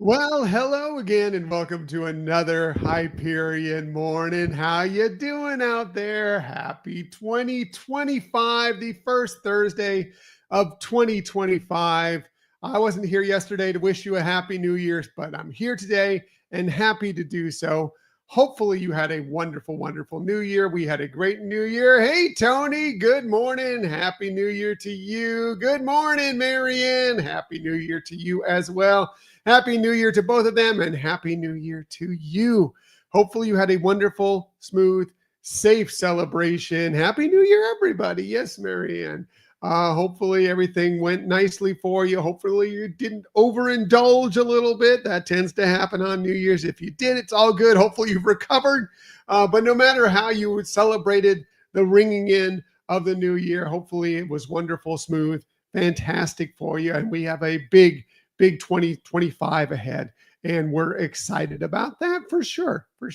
Well, hello again, and welcome to another Hyperion morning. How you doing out there? Happy 2025, the first Thursday of 2025. I wasn't here yesterday to wish you a happy New Year's, but I'm here today and happy to do so. Hopefully, you had a wonderful, wonderful New Year. We had a great New Year. Hey, Tony, good morning. Happy New Year to you. Good morning, Marianne. Happy New Year to you as well. Happy New Year to both of them, and Happy New Year to you. Hopefully, you had a wonderful, smooth, safe celebration. Happy New Year, everybody. Yes, Marianne. Hopefully, everything went nicely for you. Hopefully, you didn't overindulge a little bit. That tends to happen on New Year's. If you did, it's all good. Hopefully, you've recovered. But no matter how you celebrated the ringing in of the new year, hopefully, it was wonderful, smooth, fantastic for you. And we have a big 2025 ahead, and we're excited about that for sure. We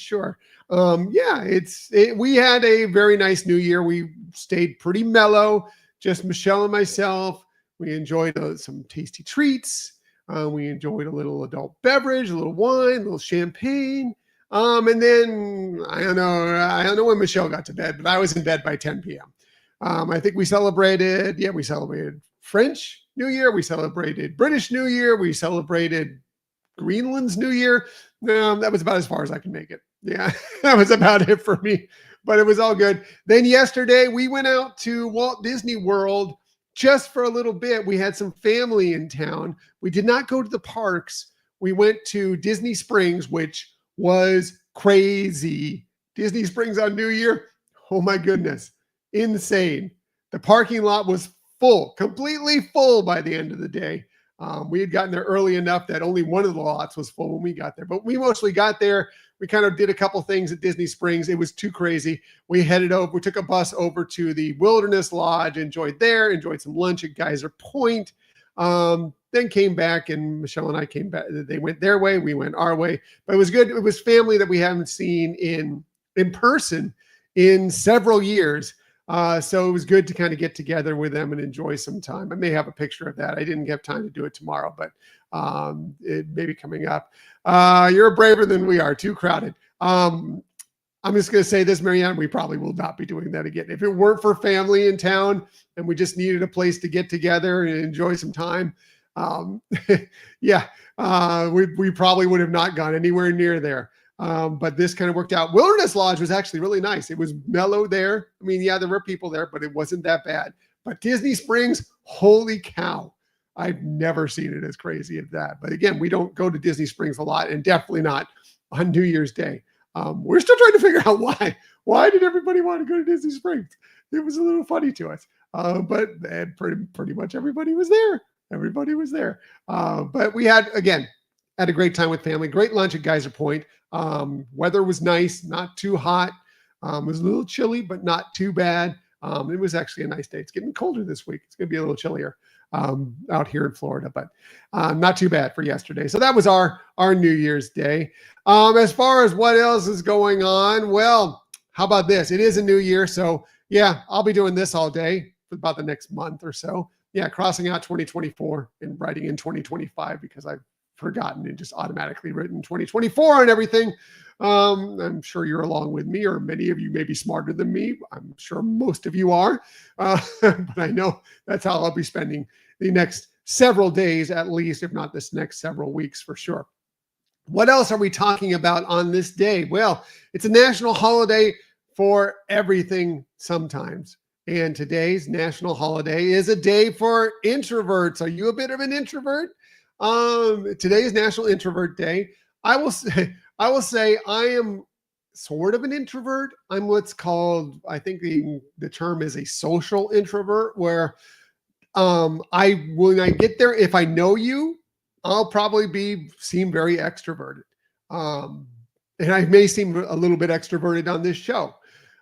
had a very nice new year. We stayed pretty mellow, just Michelle and myself. We enjoyed some tasty treats. We enjoyed a little adult beverage, a little wine, a little champagne. And then I don't know when Michelle got to bed, but I was in bed by 10 p.m. I think we celebrated French New Year. We celebrated British New Year. We celebrated Greenland's New Year. That was about as far as I can make it. Yeah, that was about it for me, but it was all good. Then yesterday we went out to Walt Disney World just for a little bit. We had some family in town. We did not go to the parks. We went to Disney Springs, which was crazy. Disney Springs on New Year. Oh my goodness. Insane. The parking lot was full, completely full by the end of the day. We had gotten there early enough that only one of the lots was full when we got there, but we mostly got there. We kind of did a couple things at Disney Springs. It was too crazy. We took a bus over to the Wilderness Lodge, enjoyed some lunch at Geyser Point, then came back, and Michelle and I came back. They went their way, we went our way, but it was good. It was family that we haven't seen in person in several years. So it was good to kind of get together with them and enjoy some time. I may have a picture of that. I didn't have time to do it tomorrow, but it may be coming up. You're braver than we are. Too crowded. I'm just going to say this, Marianne, we probably will not be doing that again. If it weren't for family in town and we just needed a place to get together and enjoy some time, we probably would have not gone anywhere near there. But this kind of worked out. Wilderness Lodge was actually really nice. It was mellow there. I mean, yeah, there were people there, but it wasn't that bad. But Disney Springs, holy cow. I've never seen it as crazy as that. But again, we don't go to Disney Springs a lot, and definitely not on New Year's Day. We're still trying to figure out why. Why did everybody want to go to Disney Springs? It was a little funny to us. But pretty much everybody was there. But we had a great time with family. Great lunch at Geyser Point. Weather was nice, not too hot. It was a little chilly, but not too bad. It was actually a nice day. It's getting colder this week. It's going to be a little chillier out here in Florida, but not too bad for yesterday. So that was our New Year's Day. As far as what else is going on, well, how about this? It is a new year, so yeah, I'll be doing this all day for about the next month or so. Yeah, crossing out 2024 and writing in 2025 because I've forgotten and just automatically written 2024 and everything. I'm sure you're along with me, or many of you may be smarter than me. I'm sure most of you are, but I know that's how I'll be spending the next several days, at least, if not this next several weeks for sure. What else are we talking about on this day? Well, it's a national holiday for everything sometimes. And today's national holiday is a day for introverts. Are you a bit of an introvert? Today is National Introvert Day. I will say I am sort of an introvert. I'm what's called, I think the term is a social introvert, where when I get there, if I know you, I'll probably seem very extroverted. And I may seem a little bit extroverted on this show.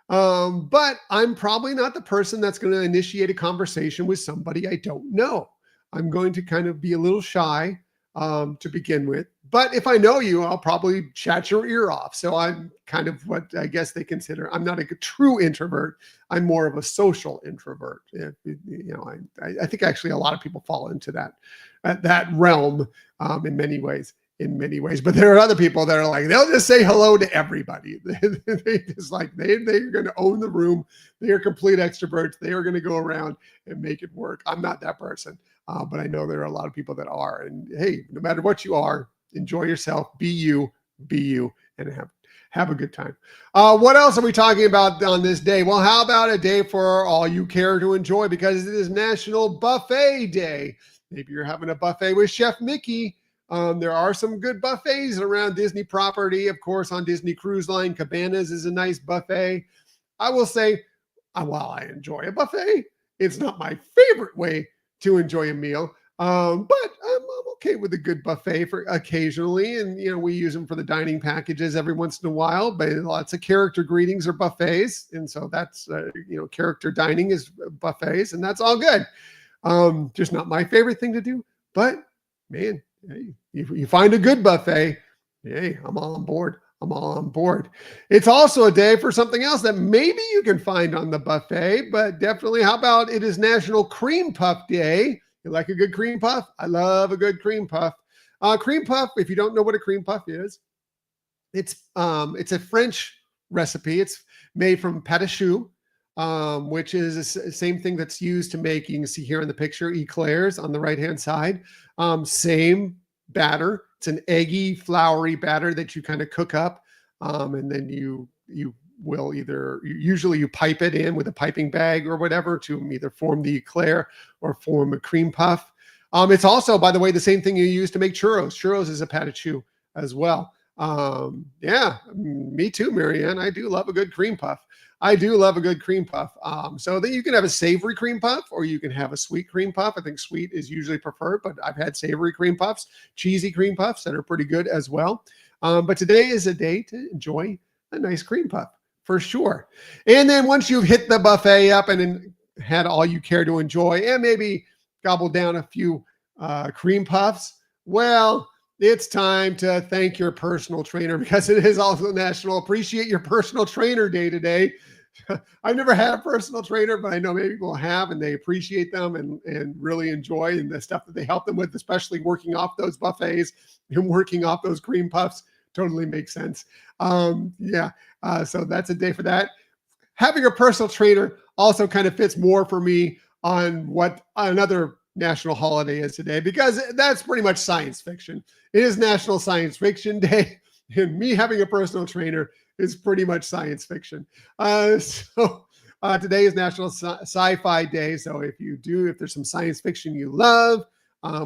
But I'm probably not the person that's going to initiate a conversation with somebody I don't know. I'm going to kind of be a little shy to begin with. But if I know you, I'll probably chat your ear off. So I'm kind of what I guess they consider, I'm not a true introvert. I'm more of a social introvert. I think actually a lot of people fall into that realm in many ways. in many ways. But there are other people that are like, they'll just say hello to everybody. They just like, they're going to own the room. They are complete extroverts. They are going to go around and make it work. I'm not that person, but I know there are a lot of people that are. And hey, no matter what you are, enjoy yourself, be you, and have a good time. What else are we talking about on this day? Well, how about a day for all you care to enjoy, because it is National Buffet Day. Maybe you're having a buffet with Chef Mickey. There are some good buffets around Disney property. Of course, on Disney Cruise Line, Cabanas is a nice buffet. I will say, while I enjoy a buffet, it's not my favorite way to enjoy a meal. But I'm okay with a good buffet for occasionally. And, we use them for the dining packages every once in a while, but lots of character greetings are buffets. And so that's, character dining is buffets, and that's all good. Just not my favorite thing to do, but man, hey, if you find a good buffet, hey, I'm all on board. It's also a day for something else that maybe you can find on the buffet, but definitely, how about it is National Cream Puff Day? You like a good cream puff? I love a good cream puff. Cream puff, if you don't know what a cream puff is, it's a French recipe. It's made from pâte à choux, which is the same thing that's used to make, you can see here in the picture, eclairs on the right-hand side. Same batter. It's an eggy, floury batter that you kind of cook up. And then you will usually you pipe it in with a piping bag or whatever to either form the eclair or form a cream puff. It's also, by the way, the same thing you use to make churros. Churros is a pâte à choux as well. Yeah, me too, Marianne. I do love a good cream puff. So that you can have a savory cream puff or you can have a sweet cream puff. I think sweet is usually preferred, but I've had savory cream puffs, cheesy cream puffs that are pretty good as well. But today is a day to enjoy a nice cream puff for sure. And then once you've hit the buffet up and then had all you care to enjoy and maybe gobbled down a few cream puffs, well, it's time to thank your personal trainer, because it is also National Appreciate Your Personal Trainer Day today. I've never had a personal trainer, but I know many people have, and they appreciate them and really enjoy and the stuff that they help them with, especially working off those buffets and working off those cream puffs. Totally makes sense. So that's a day for that. Having a personal trainer also kind of fits more for me on what another national holiday is today, because that's pretty much science fiction. It is National Science Fiction Day, and me having a personal trainer is pretty much science fiction. Today is National Sci-Fi Day. So if there's some science fiction you love,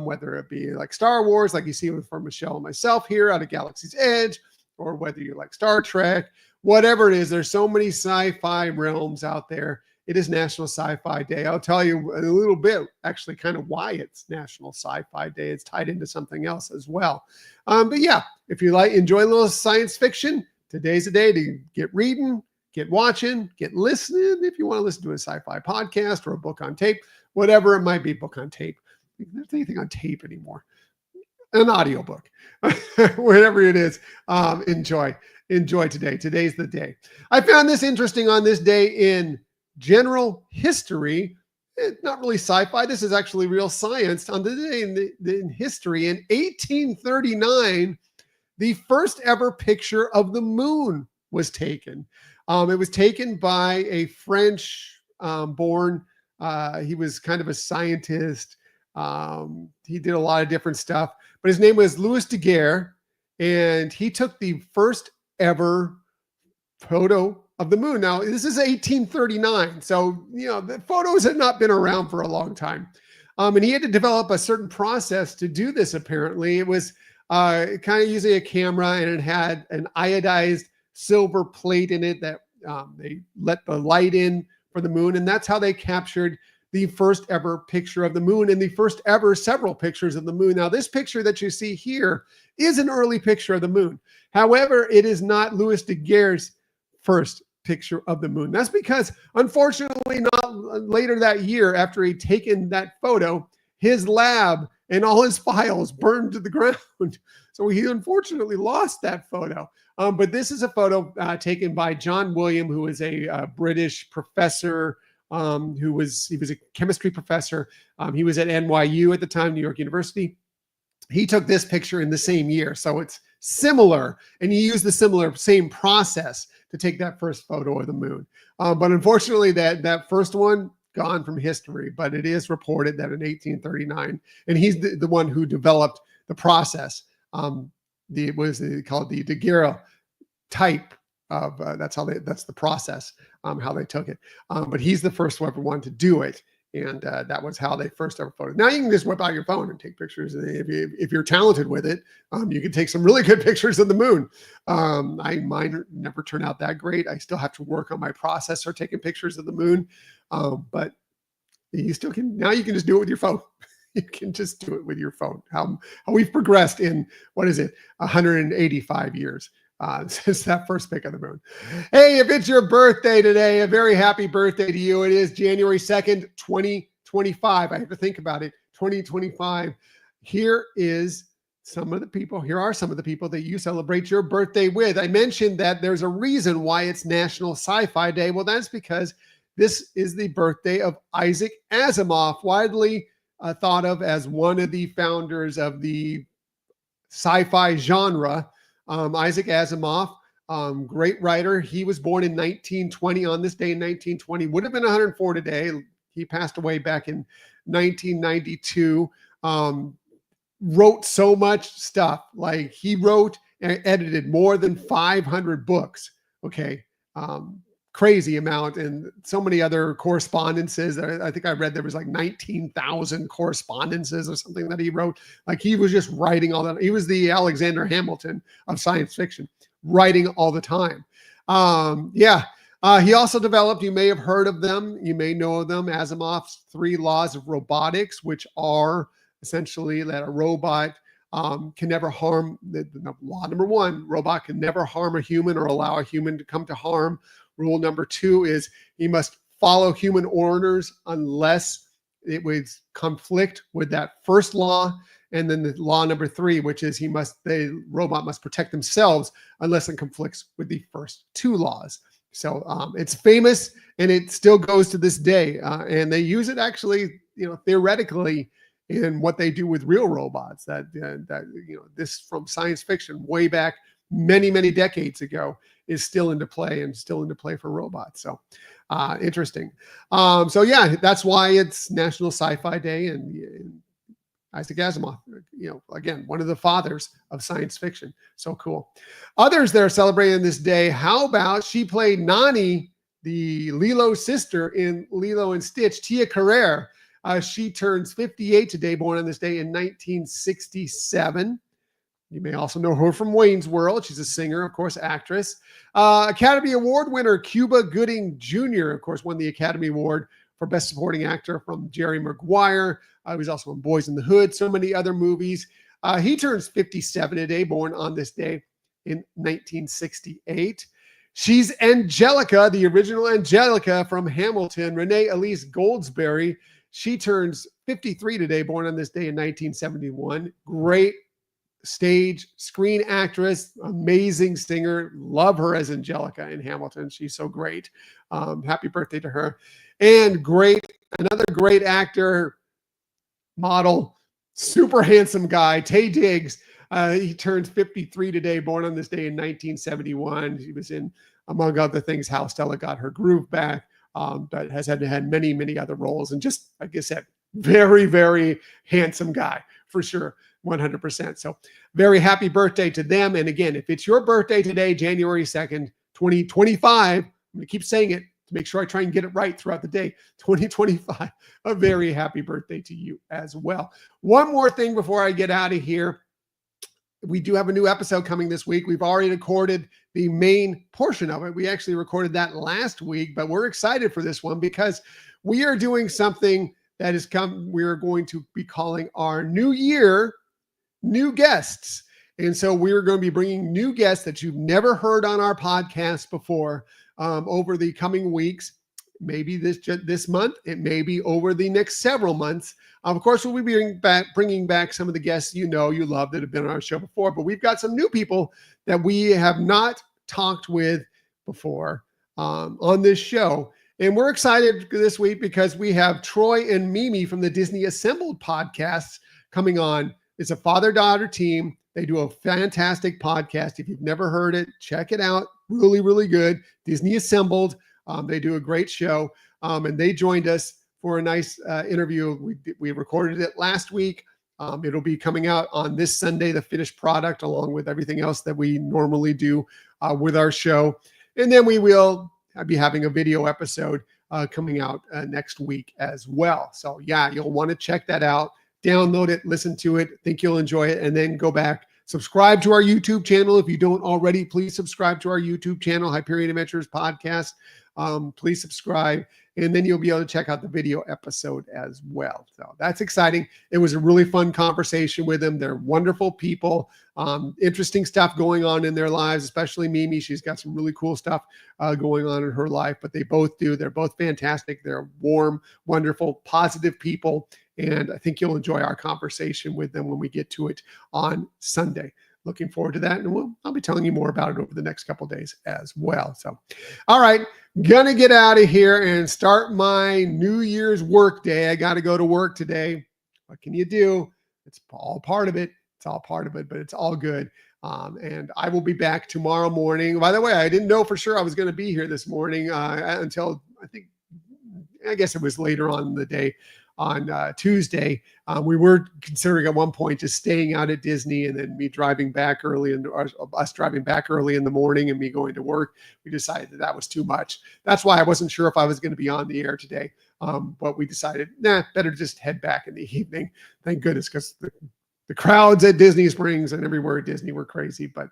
whether it be like Star Wars, like you see from Michelle and myself here out of Galaxy's Edge, or whether you like Star Trek, whatever it is, there's so many sci-fi realms out there. It is National Sci-Fi Day. I'll tell you a little bit, actually, kind of why it's National Sci-Fi Day. It's tied into something else as well. But yeah, if you enjoy a little science fiction, today's a day to get reading, get watching, get listening. If you want to listen to a sci-fi podcast or a book on tape, whatever it might be, book on tape. There's anything on tape anymore. An audiobook, whatever it is, enjoy today. Today's the day. I found this interesting on this day in general history. It's not really sci-fi. This is actually real science. On the day in history, in 1839, the first ever picture of the moon was taken. It was taken by a French born. He was kind of a scientist. He did a lot of different stuff, but his name was Louis Daguerre, and he took the first ever photo of the moon. Now, this is 1839, so the photos had not been around for a long time, and he had to develop a certain process to do this. Apparently, it was kind of using a camera, and it had an iodized silver plate in it that they let the light in for the moon, and that's how they captured the first ever picture of the moon and the first ever several pictures of the moon. Now, this picture that you see here is an early picture of the moon. However, it is not Louis Daguerre's first picture of the moon. That's because, unfortunately, not later that year, after he'd taken that photo, his lab and all his files burned to the ground. So he unfortunately lost that photo. But this is a photo taken by John William, who is a British professor. He was a chemistry professor. He was at NYU at the time, New York University. he took this picture in the same year. So it's similar, and he used the same process to take that first photo of the moon. But unfortunately, that first one gone from history, but it is reported that in 1839, and he's the one who developed the process. Called the daguerreotype of that's the process, how they took it. But he's the first one to do it. And that was how they first ever photoed. Now you can just whip out your phone and take pictures. If you're talented with it, you can take some really good pictures of the moon. Mine never turn out that great. I still have to work on my processor taking pictures of the moon. But you still can. Now you can just do it with your phone. You can just do it with your phone. How we've progressed in, 185 years. Since that first pic of the moon. Hey, if it's your birthday today, a very happy birthday to you. It is January 2nd, 2025. I have to think about it. 2025. Here are some of the people that you celebrate your birthday with. I mentioned that there's a reason why it's National Sci-Fi Day. Well, that's because this is the birthday of Isaac Asimov, widely thought of as one of the founders of the sci-fi genre. Isaac Asimov, great writer. He was born in 1920 on this day in 1920, would have been 104 today. He passed away back in 1992. Wrote so much stuff. Like he wrote and edited more than 500 books. Okay. Crazy amount, and so many other correspondences. I think I read there was like 19,000 correspondences or something that he wrote. Like he was just writing all that. He was the Alexander Hamilton of science fiction, writing all the time. He also developed, you may have heard of them, you may know of them, Asimov's 3 laws of robotics, which are essentially that a robot can never harm. Law number 1, robot can never harm a human or allow a human to come to harm. Rule number 2 is he must follow human orders unless it would conflict with that first law. And then the law number 3, which is the robot must protect themselves unless it conflicts with the first 2 laws. So it's famous, and it still goes to this day. And they use it actually, theoretically in what they do with real robots. This from science fiction way back many, many decades ago is still into play for robots. So interesting. That's why it's National Sci-Fi Day, and Isaac Asimov, again, one of the fathers of science fiction. So cool. Others that are celebrating this day, how about she played Nani, the Lilo's sister in Lilo and Stitch, Tia Carrere. She turns 58 today, born on this day in 1967. You may also know her from Wayne's World. She's a singer, of course, actress. Academy Award winner Cuba Gooding Jr., of course, won the Academy Award for Best Supporting Actor from Jerry Maguire. He was also in Boys in the Hood, so many other movies. He turns 57 today, born on this day in 1968. She's Angelica, the original Angelica from Hamilton, Renee Elise Goldsberry. She turns 53 today, born on this day in 1971. Great stage, screen actress, amazing singer. Love her as Angelica in Hamilton. She's so great. Happy birthday to her. And another great actor, model, super handsome guy, Taye Diggs. He turns 53 today, born on this day in 1971. He was in, among other things, How Stella Got Her Groove Back, but has had many, many other roles. And just, like I said, very, very handsome guy for sure. 100%. So very happy birthday to them. And again, if it's your birthday today, January 2nd, 2025, I'm going to keep saying it to make sure I try and get it right throughout the day, 2025, a very happy birthday to you as well. One more thing before I get out of here. We do have a new episode coming this week. We've already recorded the main portion of it. We actually recorded that last week, but we're excited for this one because we are doing something that is we're going to be calling our new year new guests. And so we're going to be bringing new guests that you've never heard on our podcast before over the coming weeks. Maybe this month, it may be over the next several months. Of course, we'll be bringing back some of the guests you love that have been on our show before, but we've got some new people that we have not talked with before on this show. And we're excited this week because we have Troy and Mimi from the Disney Assembled podcasts coming on It's a father-daughter team. They do a fantastic podcast. If you've never heard it, check it out. Really, really good. Disney Assembled. They do a great show. And they joined us for a nice interview. We recorded it last week. It'll be coming out on this Sunday, the finished product, along with everything else that we normally do with our show. And then we will be having a video episode coming out next week as well. So yeah, you'll want to check that out. Download it, listen to it, think you'll enjoy it, and then go back. Subscribe to our YouTube channel. If you don't already, please subscribe to our YouTube channel, Hyperion Adventures Podcast. Please subscribe, and then you'll be able to check out the video episode as well. So that's exciting. It was a really fun conversation with them. They're wonderful people, interesting stuff going on in their lives, especially Mimi. She's got some really cool stuff going on in her life, but they both do. They're both fantastic. They're warm, wonderful, positive people. And I think you'll enjoy our conversation with them when we get to it on Sunday. Looking forward to that. And I'll be telling you more about it over the next couple of days as well. So, all right, gonna get out of here and start my New Year's work day. I got to go to work today. What can you do? It's all part of it. It's all part of it, but it's all good. And I will be back tomorrow morning. By the way, I didn't know for sure I was going to be here this morning until I guess it was later on in the day. On Tuesday, we were considering at one point just staying out at Disney and then me driving back early and us driving back early in the morning and me going to work. We decided that was too much. That's why I wasn't sure if I was going to be on the air today. But we decided, better just head back in the evening. Thank goodness, because the crowds at Disney Springs and everywhere at Disney were crazy. But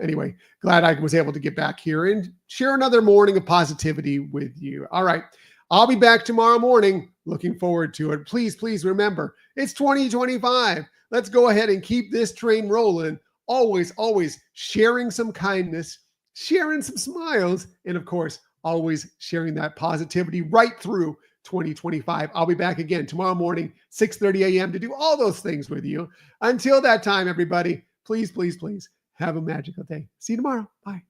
anyway, glad I was able to get back here and share another morning of positivity with you. All right. I'll be back tomorrow morning. Looking forward to it. Please remember, it's 2025. Let's go ahead and keep this train rolling. Always sharing some kindness, sharing some smiles, and of course, always sharing that positivity right through 2025. I'll be back again tomorrow morning, 6:30 a.m. to do all those things with you. Until that time, everybody, please have a magical day. See you tomorrow. Bye.